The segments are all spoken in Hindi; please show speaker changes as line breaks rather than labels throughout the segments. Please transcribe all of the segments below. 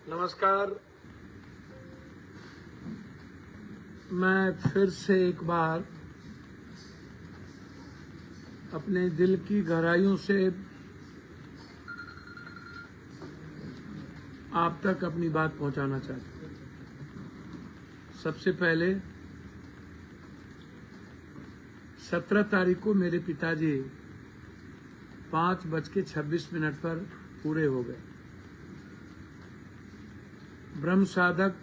नमस्कार। मैं फिर से एक बार अपने दिल की गहराइयों से आप तक अपनी बात पहुंचाना चाहता हूं। सबसे पहले 17 तारीख को मेरे पिताजी 5:26 पर पूरे हो गए। ब्रह्म साधक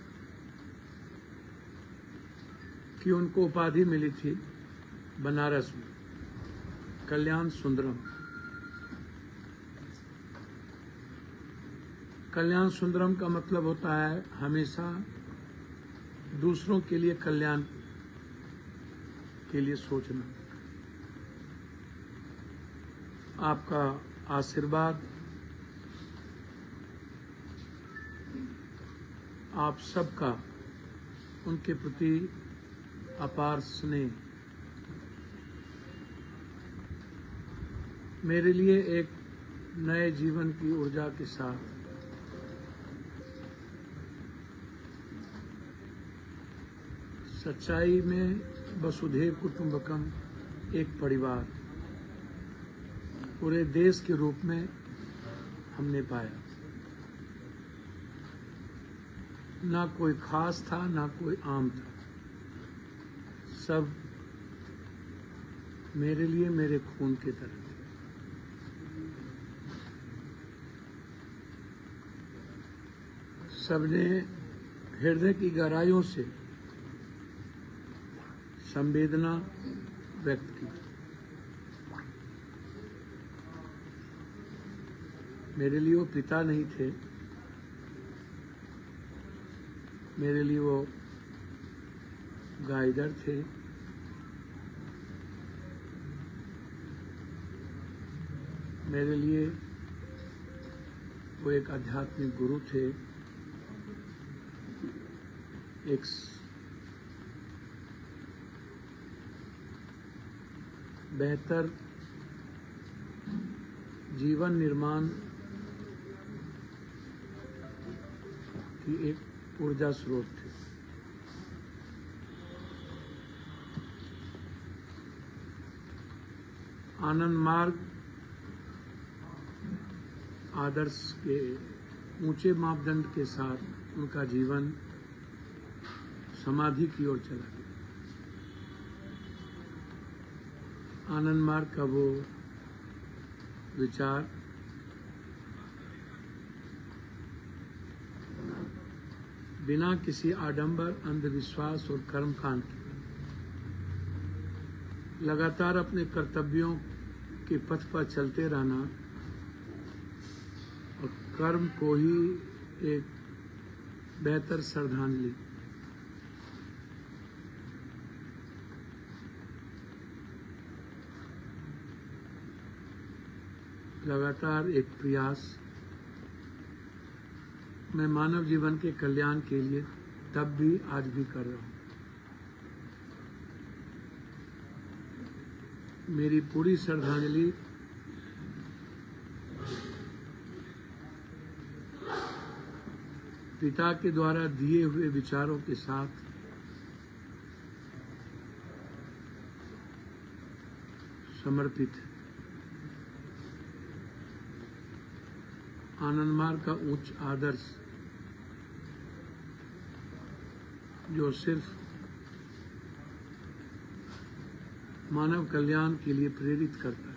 की उनको उपाधि मिली थी बनारस में, कल्याण सुंदरम। कल्याण सुंदरम का मतलब होता है हमेशा दूसरों के लिए कल्याण के लिए सोचना। आपका आशीर्वाद, आप सबका उनके प्रति अपार स्नेह मेरे लिए एक नए जीवन की ऊर्जा के साथ सच्चाई में वसुधैव कुटुंबकम, एक परिवार पूरे देश के रूप में हमने पाया। ना कोई खास था, ना कोई आम था। सब मेरे लिए मेरे खून की तरह थे। सबने हृदय की गहराइयों से संवेदना व्यक्त की। मेरे लिए वो पिता नहीं थे, मेरे लिए वो गाइडर थे। मेरे लिए वो एक आध्यात्मिक गुरु थे, एक बेहतर जीवन निर्माण की एक ऊर्जा स्रोत थे। आनंद मार्ग आदर्श के ऊंचे मापदंड के साथ उनका जीवन समाधि की ओर चला गया। आनंद मार्ग का वो विचार बिना किसी आडंबर, अंधविश्वास और कर्मकांड के लगातार अपने कर्तव्यों के पथ पर चलते रहना और कर्म को ही एक बेहतर श्रद्धांजलि, लगातार एक प्रयास मैं मानव जीवन के कल्याण के लिए तब भी आज भी कर रहा हूं। मेरी पूरी श्रद्धांजलि पिता के द्वारा दिए हुए विचारों के साथ समर्पित है। आनंद मार्ग का उच्च आदर्श जो सिर्फ मानव कल्याण के लिए प्रेरित करता है।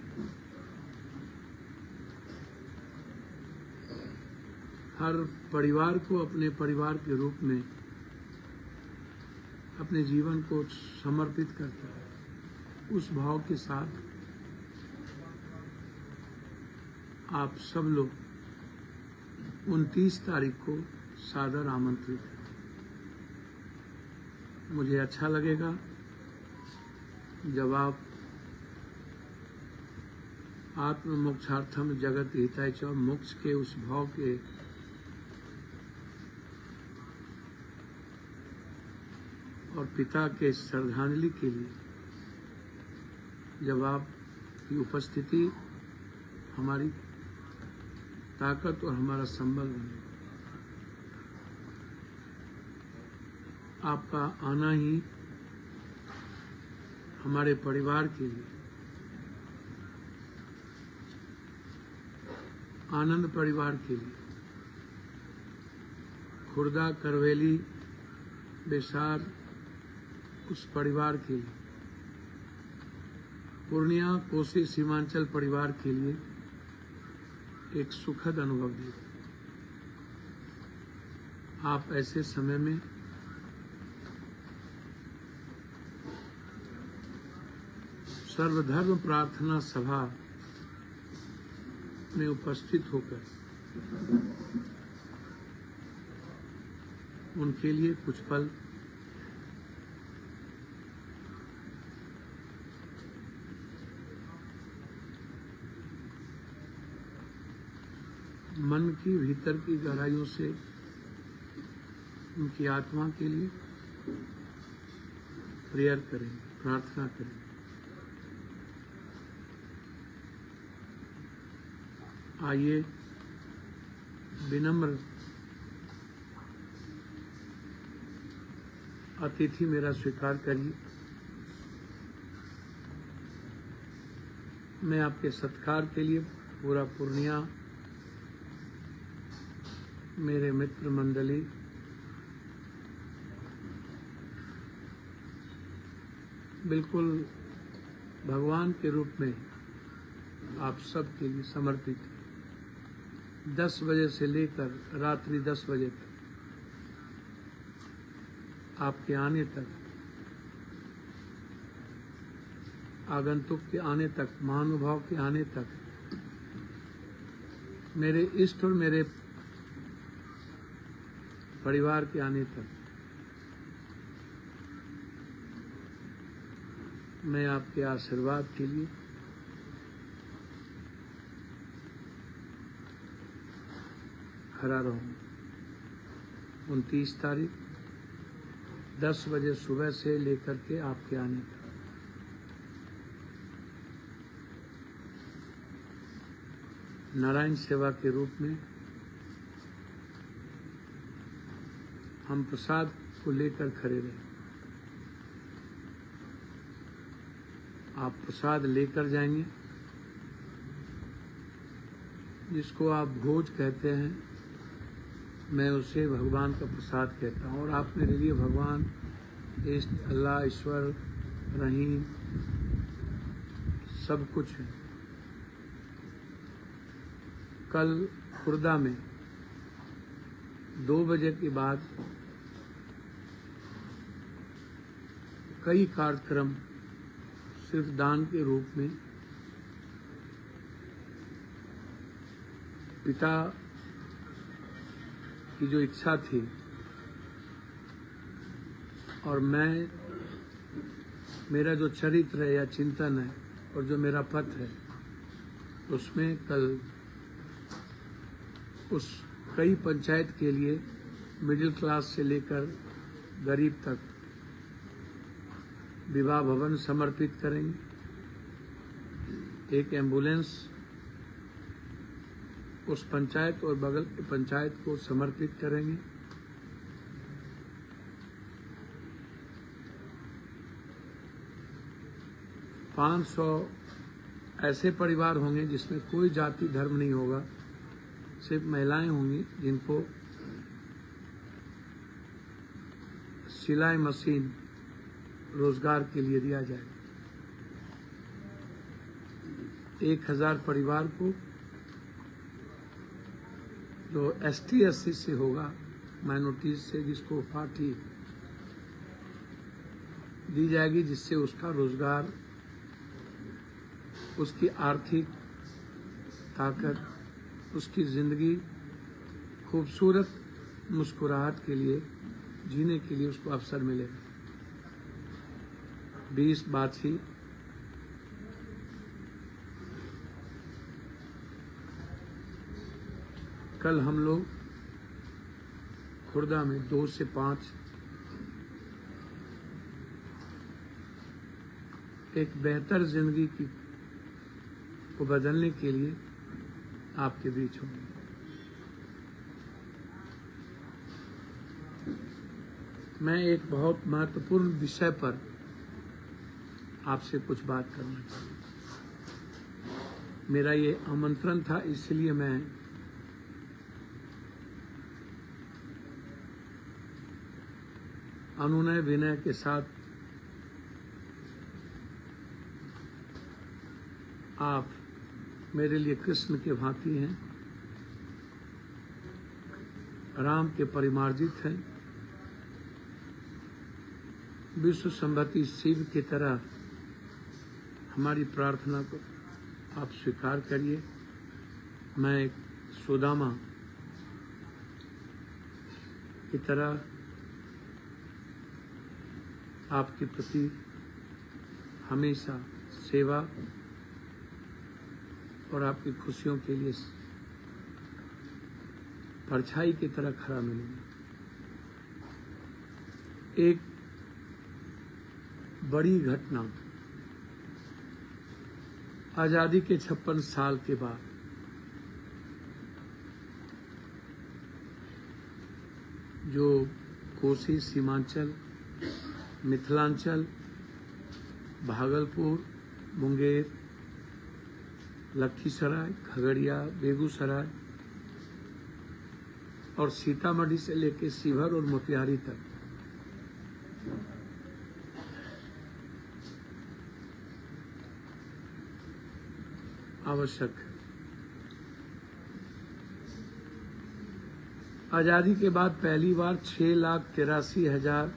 हर परिवार को अपने परिवार के रूप में अपने जीवन को समर्पित करता है। उस भाव के साथ आप सब लोग 29 तारीख को सादर आमंत्रित है। मुझे अच्छा लगेगा जब आप आत्म मोक्षार्थम जगत हिताय च मोक्ष के उस भाव के और पिता के श्रद्धांजलि के लिए जब आपकी उपस्थिति हमारी ताकत और हमारा संबल बने। आपका आना ही हमारे परिवार के लिए आनंद, परिवार के लिए खुर्दा, करवेली, बेसार उस परिवार के लिए, पूर्णिया, कोसी, सीमांचल परिवार के लिए एक सुखद अनुभव दिया। आप ऐसे समय में सर्वधर्म प्रार्थना सभा में उपस्थित होकर उनके लिए कुछ पल मन की भीतर की गहराइयों से उनकी आत्मा के लिए प्रेयर करें, प्रार्थना करें। आइए विनम्र अतिथि मेरा स्वीकार करिए। मैं आपके सत्कार के लिए पूरा पूर्णिया, मेरे मित्र मंडली, बिल्कुल भगवान के रूप में आप सब के लिए समर्पित है। 10 बजे से लेकर रात्रि 10 बजे तक, आपके आने तक, आगंतुक के आने तक, महानुभाव के आने तक, मेरे इष्ट और मेरे परिवार के आने तक मैं आपके आशीर्वाद के लिए खड़ा रहूं। 29 तारीख 10 बजे सुबह से लेकर के आपके आने तक नारायण सेवा के रूप में हम प्रसाद को लेकर खड़े रहे। आप प्रसाद लेकर जाएंगे, जिसको आप भोज कहते हैं, मैं उसे भगवान का प्रसाद कहता हूँ। और आप मेरे लिए भगवान, इष्ट, अल्लाह, ईश्वर, रहीम सब कुछ है। कल खुर्दा में 2 बजे के बाद कई कार्यक्रम सिर्फ दान के रूप में पिता की जो इच्छा थी और मेरा जो चरित्र है या चिंतन है और जो मेरा पथ है, उसमें कल उस कई पंचायत के लिए मिडिल क्लास से लेकर गरीब तक विवाह भवन समर्पित करेंगे। एक एम्बुलेंस उस पंचायत और बगल की पंचायत को समर्पित करेंगे। पाँच 500 ऐसे परिवार होंगे जिसमें कोई जाति धर्म नहीं होगा, सिर्फ महिलाएं होंगी जिनको सिलाई मशीन रोजगार के लिए दिया जाएगा। 1000 परिवार को जो ST SC से होगा, माइनॉरिटीज से, जिसको पार्टी दी जाएगी, जिससे उसका रोजगार, उसकी आर्थिक ताकत, उसकी जिंदगी खूबसूरत मुस्कुराहट के लिए जीने के लिए उसको अवसर मिलेगा। 20 बाछी कल हम लोग खुर्दा में 2 से 5 एक बेहतर जिंदगी को बदलने के लिए आपके बीच होंगे। मैं एक बहुत महत्वपूर्ण विषय पर आपसे कुछ बात करना चाहूँगा। मेरा ये आमंत्रण था, इसलिए मैं अनुनय विनय के साथ आप मेरे लिए कृष्ण के भांति हैं, राम के परिमार्जित हैं, विश्व संभति शिव की तरह हमारी प्रार्थना को आप स्वीकार करिए। मैं एक सुदामा की तरह आपके प्रति हमेशा सेवा और आपकी खुशियों के लिए परछाई की तरह खड़ा मिलूंगा। एक बड़ी घटना आजादी के 56 साल के बाद जो कोसी, सीमांचल, मिथिलांचल, भागलपुर, मुंगेर, लखीसराय, खगड़िया, बेगूसराय और सीतामढ़ी से लेकर शिवहर और मोतिहारी तक आवश्यक है। आजादी के बाद पहली बार 6,83,000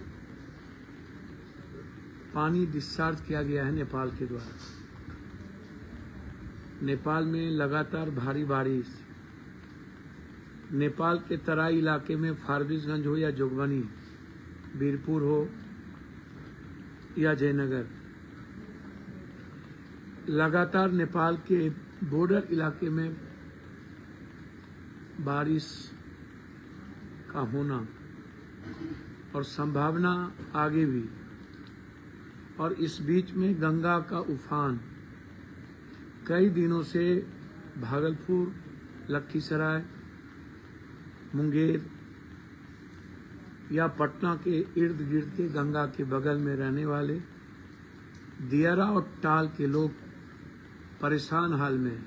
पानी डिस्चार्ज किया गया है नेपाल के द्वारा। नेपाल में लगातार भारी बारिश, नेपाल के तराई इलाके में फारबिसगंज हो या जोगबनी, बीरपुर हो या जयनगर, लगातार नेपाल के बॉर्डर इलाके में बारिश का होना और संभावना आगे भी, और इस बीच में गंगा का उफान कई दिनों से भागलपुर, लखीसराय, मुंगेर या पटना के इर्द गिर्द के गंगा के बगल में रहने वाले दियारा और टाल के लोग परेशान हाल में।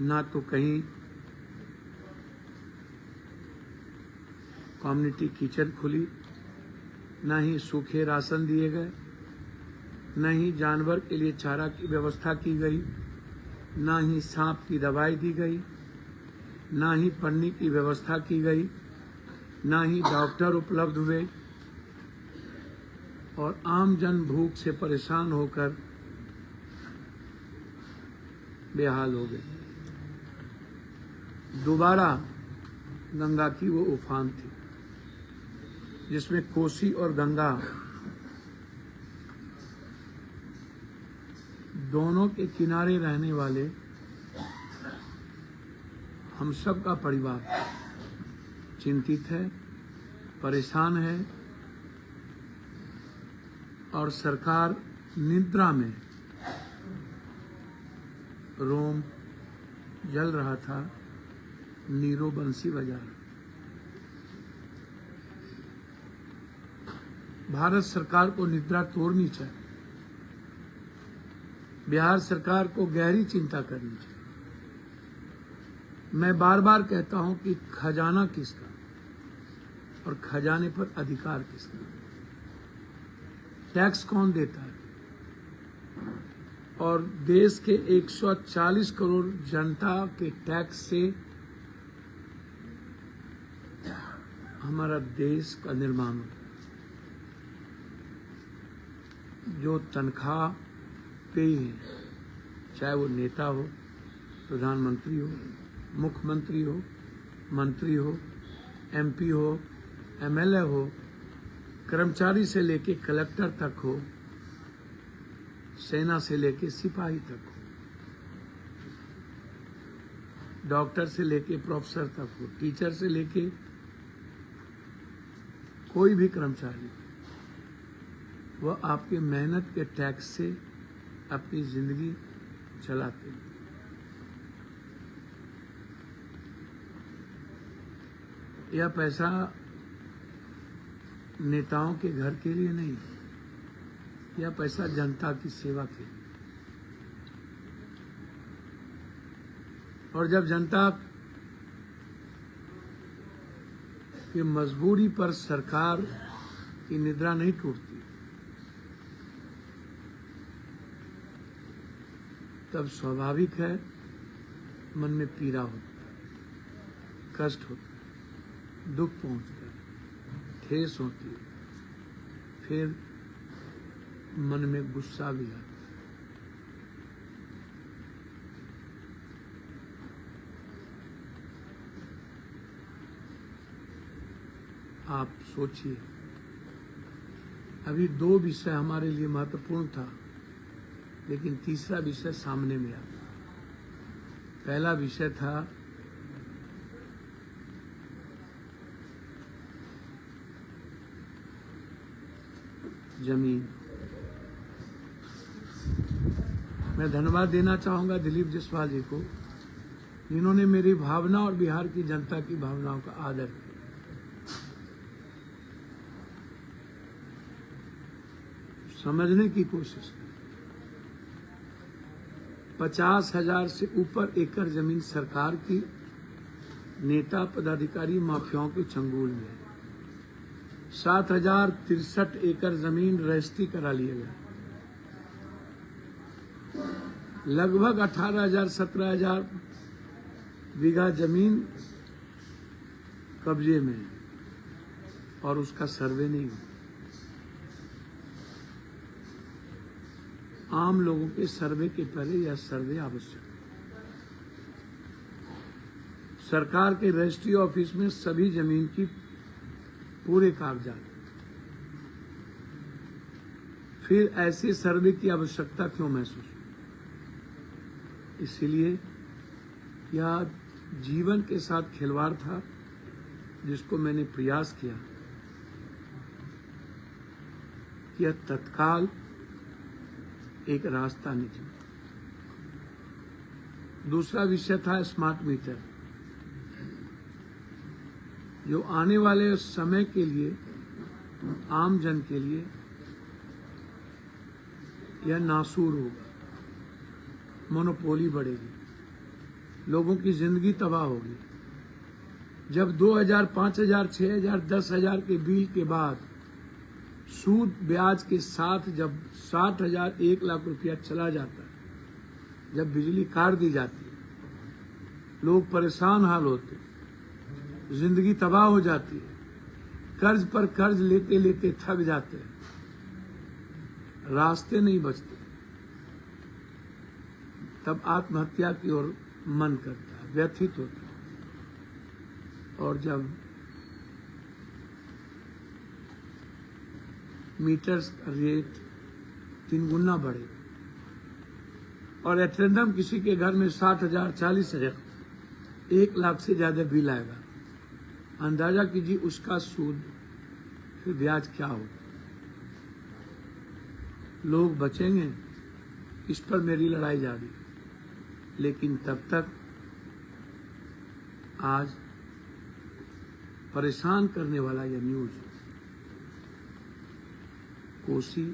ना तो कहीं कम्युनिटी किचन खुली, ना ही सूखे राशन दिए गए, न ही जानवर के लिए चारा की व्यवस्था की गई, ना ही सांप की दवाई दी गई, ना ही पन्नी की व्यवस्था की गई, ना ही डॉक्टर उपलब्ध हुए और आम जन भूख से परेशान होकर बेहाल हो गए। दोबारा गंगा की वो उफान थी जिसमें कोसी और गंगा दोनों के किनारे रहने वाले हम सब का परिवार चिंतित है, परेशान है और सरकार निद्रा में, रोम जल रहा था, नीरो बंसी बजा रहा। भारत सरकार को निद्रा तोड़नी चाहिए। बिहार सरकार को गहरी चिंता करनी चाहिए। मैं बार बार कहता हूं कि खजाना किसका और खजाने पर अधिकार किसका, टैक्स कौन देता है, और देश के 140 करोड़ जनता के टैक्स से हमारा देश का निर्माण होता है। जो तनख्वाह पे ही है, चाहे वो नेता हो, प्रधानमंत्री हो, मुख्यमंत्री हो, मंत्री हो, एमपी हो, एमएलए हो, कर्मचारी से लेके कलेक्टर तक हो, सेना से लेके सिपाही तक हो, डॉक्टर से लेके प्रोफेसर तक हो, टीचर से लेके कोई भी कर्मचारी, वह आपके मेहनत के टैक्स से अपनी जिंदगी चलाते हैं। यह पैसा नेताओं के घर के लिए नहीं, यह पैसा जनता की सेवा के लिए। और जब जनता की मजबूरी पर सरकार की निद्रा नहीं टूटती, तब स्वाभाविक है मन में पीड़ा होती है, कष्ट होता है, दुख पहुंचता है, ठेस होती है, फिर मन में गुस्सा भी आता है। आप सोचिए, अभी 2 विषय हमारे लिए महत्वपूर्ण था, लेकिन तीसरा विषय सामने में आया। पहला विषय था जमीन। मैं धन्यवाद देना चाहूंगा दिलीप जायसवाल जी को, जिन्होंने मेरी भावना और बिहार की जनता की भावनाओं का आदर किया। समझने की कोशिश की। 50,000 से ऊपर एकड़ जमीन सरकार की, नेता पदाधिकारी माफियाओं के चंगुल में। 7,063 एकड़ जमीन रजिस्ट्री करा लिया गया। लगभग 18,000-17,000 बीघा जमीन कब्जे में है और उसका सर्वे नहीं हुआ। आम लोगों के सर्वे के पहले यह सर्वे आवश्यक है। सरकार के रजिस्ट्री ऑफिस में सभी जमीन की पूरे कागजात, फिर ऐसे सर्वे की आवश्यकता क्यों महसूस? इसलिए यह जीवन के साथ खिलवाड़ था, जिसको मैंने प्रयास किया कि यह तत्काल एक रास्ता निकला। दूसरा विषय था स्मार्ट मीटर, जो आने वाले समय के लिए आम जन के लिए यह नासूर होगा। मोनोपोली बढ़ेगी, लोगों की जिंदगी तबाह होगी। जब 2,000, 5,000, 6,000, 10,000 के बिल के बाद सूद ब्याज के साथ जब 60,000, 1 लाख रुपया चला जाता है, जब बिजली काट दी जाती है, लोग परेशान हाल होते, जिंदगी तबाह हो जाती है, कर्ज पर कर्ज लेते लेते थक जाते हैं, रास्ते नहीं बचते, तब आत्महत्या की ओर मन करता है, व्यथित होता है। और जब मीटर्स का रेट 3 गुना बढ़े और एटेंडम किसी के घर में 60,000, 40,000, 1 लाख से ज्यादा बिल आएगा, अंदाजा कीजिए उसका सूद फिर ब्याज क्या होगा। लोग बचेंगे, इस पर मेरी लड़ाई जारी। लेकिन तब तक आज परेशान करने वाला यह न्यूज, कोसी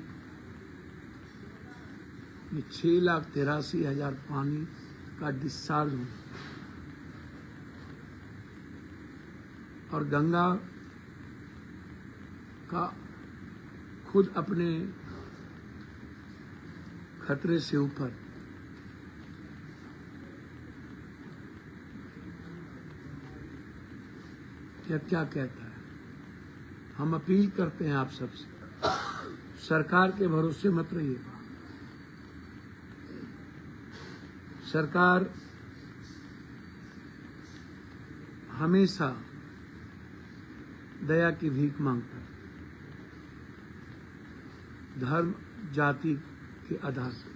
में 6,83,000 पानी का डिस्चार्ज हुआ और गंगा का खुद अपने खतरे से ऊपर। यह क्या कहता है? हम अपील करते हैं आप सबसे, सरकार के भरोसे मत रहिए। सरकार हमेशा दया की भीख मांगता है, धर्म जाति के आधार पर।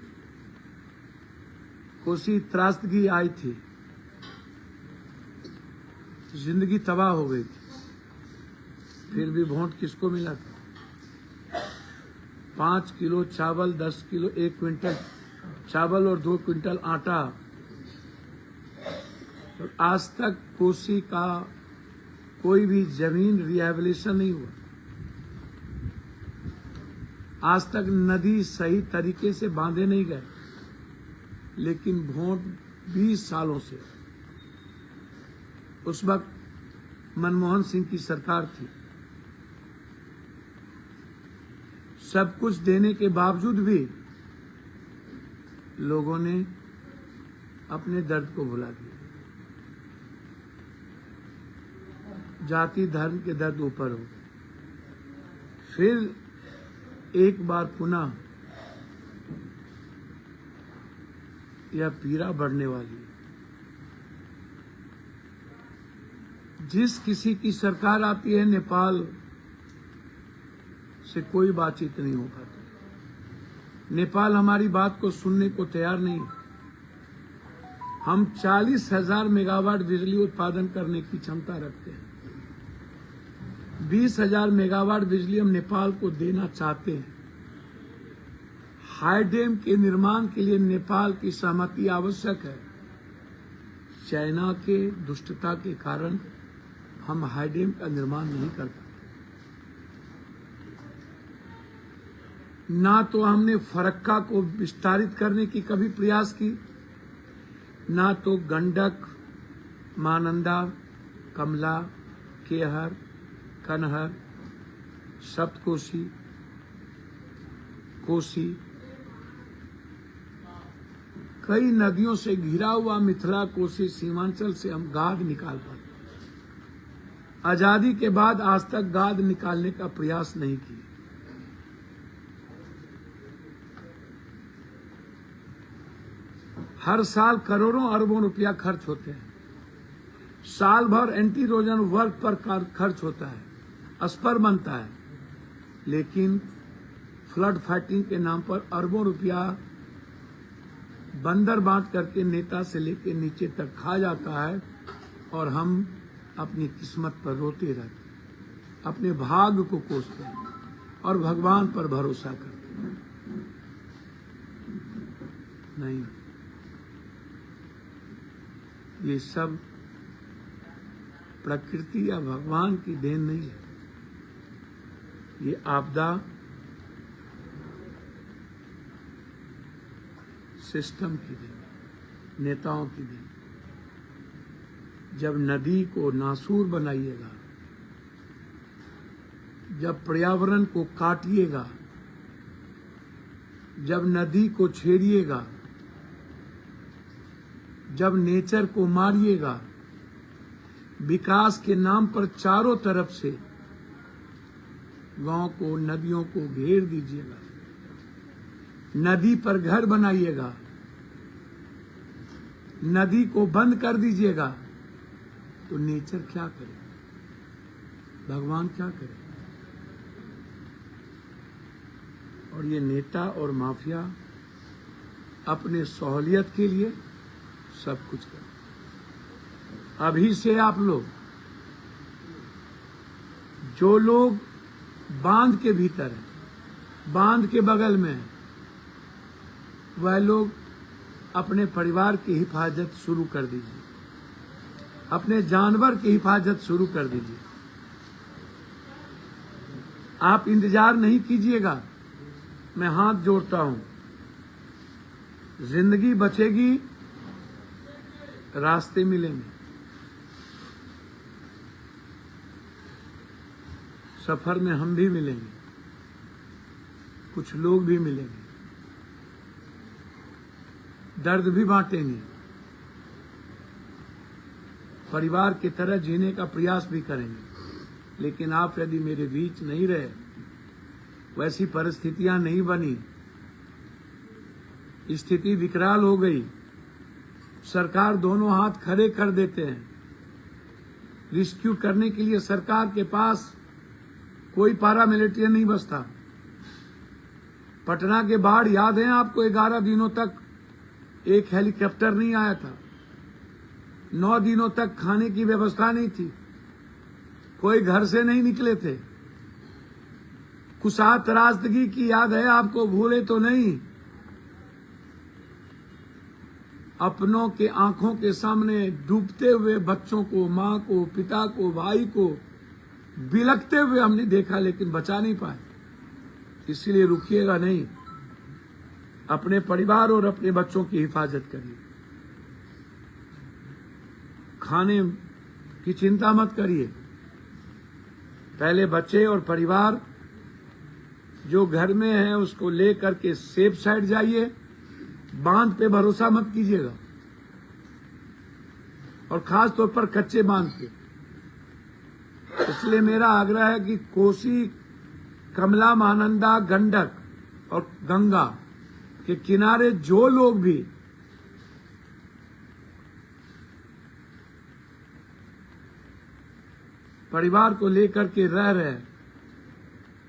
कोसी त्रासदी आई थी, जिंदगी तबाह हो गई थी, फिर भी वोट किसको मिला था? 5 किलो चावल, 10 किलो, 1 क्विंटल चावल और 2 क्विंटल आटा। तो आज तक कोसी का कोई भी जमीन रिहैबिलिटेशन नहीं हुआ। आज तक नदी सही तरीके से बांधे नहीं गए, लेकिन वोट 20 सालों से, उस वक्त मनमोहन सिंह की सरकार थी, सब कुछ देने के बावजूद भी लोगों ने अपने दर्द को भुला दिया। जाति धर्म के दर्द ऊपर हो गए। फिर एक बार पुनः यह पीड़ा बढ़ने वाली है। जिस किसी की सरकार आती है, नेपाल से कोई बातचीत नहीं हो पाती। नेपाल हमारी बात को सुनने को तैयार नहीं। हम 40,000 मेगावाट बिजली उत्पादन करने की क्षमता रखते हैं। 20,000 मेगावाट बिजली हम नेपाल को देना चाहते हैं। हाईडैम के निर्माण के लिए नेपाल की सहमति आवश्यक है। चाइना के दुष्टता के कारण हम हाईडैम का निर्माण नहीं कर पाते। ना तो हमने फरक्का को विस्तारित करने की कभी प्रयास की, ना तो गंडक, महानंदा, कमला, केहर, कनहर, सप्तकोशी, कोसी, कई नदियों से घिरा हुआ मिथिला कोसी सीमांचल से हम गाद निकाल पाते। आजादी के बाद आज तक गाद निकालने का प्रयास नहीं किया। हर साल करोड़ों अरबों रुपया खर्च होते हैं। साल भर एंटी इरोजन वर्क पर खर्च होता है, अस्पर बनता है, लेकिन फ्लड फाइटिंग के नाम पर अरबों रुपया बंदर बांट करके नेता से लेकर नीचे तक खा जाता है और हम अपनी किस्मत पर रोते रहते, अपने भाग्य को कोसते हैं और भगवान पर भरोसा करते हैं। नहीं, ये सब प्रकृति या भगवान की देन नहीं है। ये आपदा सिस्टम की देन, नेताओं की देन। जब नदी को नासूर बनाइएगा, जब पर्यावरण को काटिएगा, जब नदी को छेड़िएगा, जब नेचर को मारिएगा, विकास के नाम पर चारों तरफ से गांव को, नदियों को घेर दीजिएगा, नदी पर घर बनाइएगा, नदी को बंद कर दीजिएगा, तो नेचर क्या करे, भगवान क्या करे? और ये नेता और माफिया अपने सहूलियत के लिए सब कुछ कर। अभी से आप लोग, जो लोग बांध के भीतर हैं, बांध के बगल में हैं, वह लोग अपने परिवार की हिफाजत शुरू कर दीजिए, अपने जानवर की हिफाजत शुरू कर दीजिए। आप इंतजार नहीं कीजिएगा। मैं हाथ जोड़ता हूं, जिंदगी बचेगी, रास्ते मिलेंगे, सफर में हम भी मिलेंगे, कुछ लोग भी मिलेंगे, दर्द भी बांटेंगे, परिवार की तरह जीने का प्रयास भी करेंगे। लेकिन आप यदि मेरे बीच नहीं रहे, वैसी परिस्थितियां नहीं बनी, स्थिति विकराल हो गई, सरकार दोनों हाथ खड़े कर देते हैं, रेस्क्यू करने के लिए सरकार के पास कोई पैरामिलिट्री नहीं बचता। पटना के बाढ़ याद है आपको? 11 दिनों तक एक हेलीकॉप्टर नहीं आया था, 9 दिनों तक खाने की व्यवस्था नहीं थी, कोई घर से नहीं निकले थे। कुशा त्रासदगी की याद है आपको? भूले तो नहीं। अपनों के आंखों के सामने डूबते हुए बच्चों को, मां को, पिता को, भाई को बिलखते हुए हमने देखा, लेकिन बचा नहीं पाए। इसीलिए रुकिएगा नहीं, अपने परिवार और अपने बच्चों की हिफाजत करिए। खाने की चिंता मत करिए, पहले बच्चे और परिवार जो घर में है उसको लेकर के सेफ साइड जाइए, बांध पे भरोसा मत कीजिएगा, और खास तौर पर कच्चे बांध पे। इसलिए मेरा आग्रह है कि कोसी, कमला, महानंदा, गंडक और गंगा के किनारे जो लोग भी परिवार को लेकर के रह रहे हैं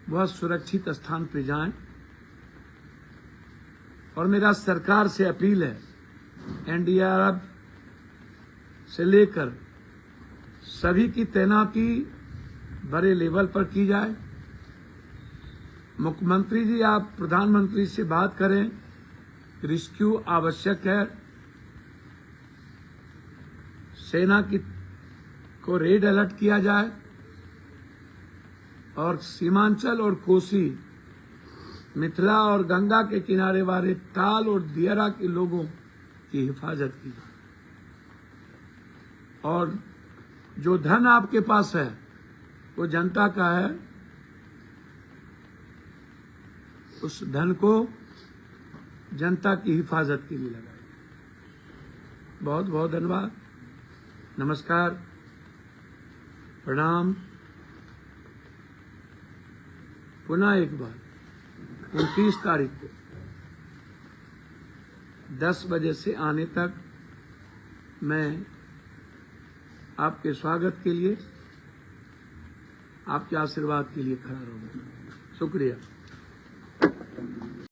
वह सुरक्षित स्थान पर जाएं। और मेरा सरकार से अपील है, एनडीआरएफ से लेकर सभी की तैनाती बड़े लेवल पर की जाए। मुख्यमंत्री जी, आप प्रधानमंत्री से बात करें, रेस्क्यू आवश्यक है, सेना की को रेड अलर्ट किया जाए और सीमांचल और कोसी, मिथिला और गंगा के किनारे वाले ताल और दियारा के लोगों की हिफाजत की जाए। और जो धन आपके पास है वो जनता का है, उस धन को जनता की हिफाजत के लिए लगाए। बहुत बहुत धन्यवाद, नमस्कार, प्रणाम। पुनः एक बार 29 तारीख को 10 बजे से आने तक मैं आपके स्वागत के लिए, आपके आशीर्वाद के लिए खड़ा रहूंगा। शुक्रिया।